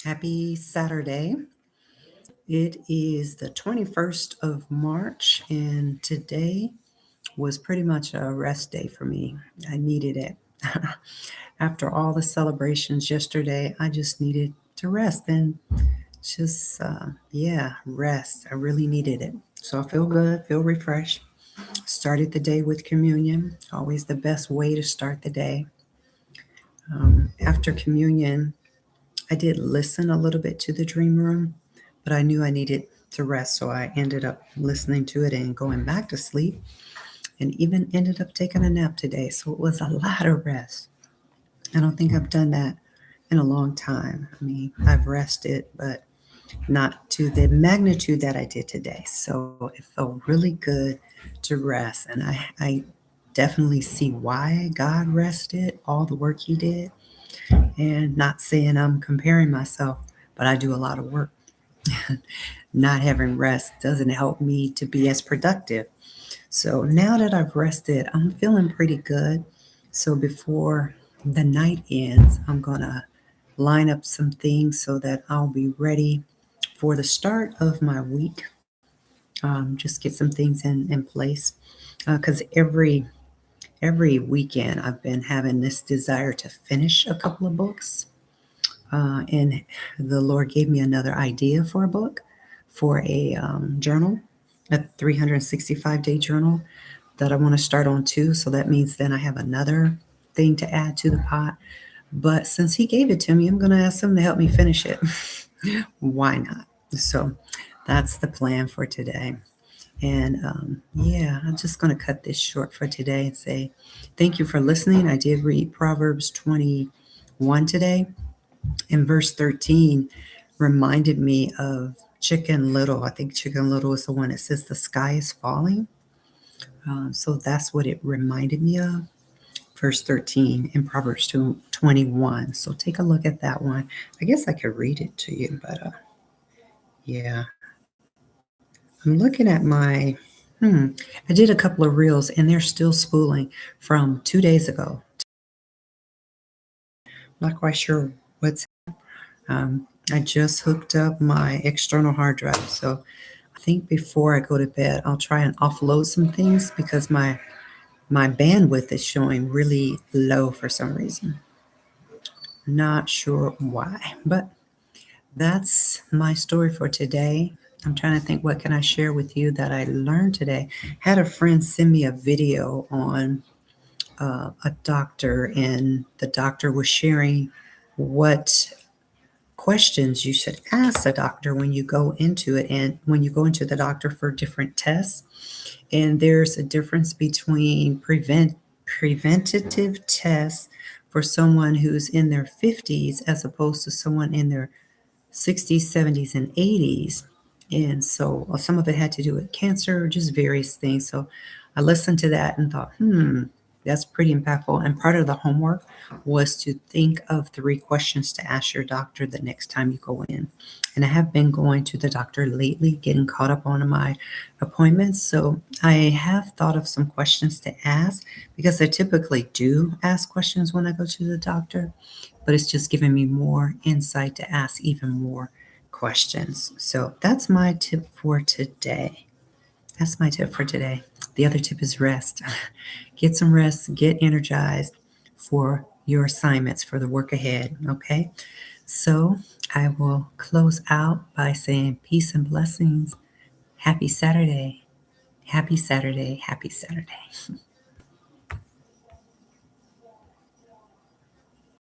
Happy Saturday. It is the 21st of March, and today was pretty much a rest day for me. I needed it. After all the celebrations yesterday, I just needed to rest and rest. I really needed it. So I feel good, feel refreshed. Started the day with communion, always the best way to start the day. After communion, I did listen a little bit to the dream room, but I knew I needed to rest, so I ended up listening to it and going back to sleep, and even ended up taking a nap today. So it was a lot of rest. I don't think I've done that in a long time. I mean, I've rested, but not to the magnitude that I did today. So it felt really good to rest, and I definitely see why God rested, all the work He did, and not saying I'm comparing myself, but I do a lot of work. Not having rest doesn't help me to be as productive. So now that I've rested, I'm feeling pretty good. So before the night ends, I'm going to line up some things so that I'll be ready for the start of my week. Just get some things in place because every weekend I've been having this desire to finish a couple of books. And the Lord gave me another idea for a book, for a journal, a 365-day journal that I want to start on too. So that means then I have another thing to add to the pot. But since He gave it to me, I'm going to ask Him to help me finish it. Why not? So that's the plan for today. And I'm just going to cut this short for today and say thank you for listening. I did read Proverbs 21 today. And verse 13 reminded me of Chicken Little. I think Chicken Little is the one that says the sky is falling. So that's what it reminded me of. Verse 13 in Proverbs 21. So take a look at that one. I guess I could read it to you, but yeah. I'm looking at my, I did a couple of reels and they're still spooling from 2 days ago. Not quite sure what's I just hooked up my external hard drive. So I think before I go to bed, I'll try and offload some things because my bandwidth is showing really low for some reason. Not sure why, but that's my story for today. I'm trying to think what can I share with you that I learned today. Had a friend send me a video on a doctor, and the doctor was sharing what questions you should ask the doctor when you go into it and when you go into the doctor for different tests. And there's a difference between preventative tests for someone who's in their 50s as opposed to someone in their 60s, 70s, and 80s. And so some of it had to do with cancer, just various things. So I listened to that and thought, that's pretty impactful. And part of the homework was to think of 3 questions to ask your doctor the next time you go in. And I have been going to the doctor lately, getting caught up on my appointments. So I have thought of some questions to ask because I typically do ask questions when I go to the doctor, but it's just giving me more insight to ask even more questions. So that's my tip for today. That's my tip for today. The other tip is rest. Get some rest, get energized for your assignments for the work ahead. Okay. So I will close out by saying peace and blessings. Happy Saturday. Happy Saturday. Happy Saturday.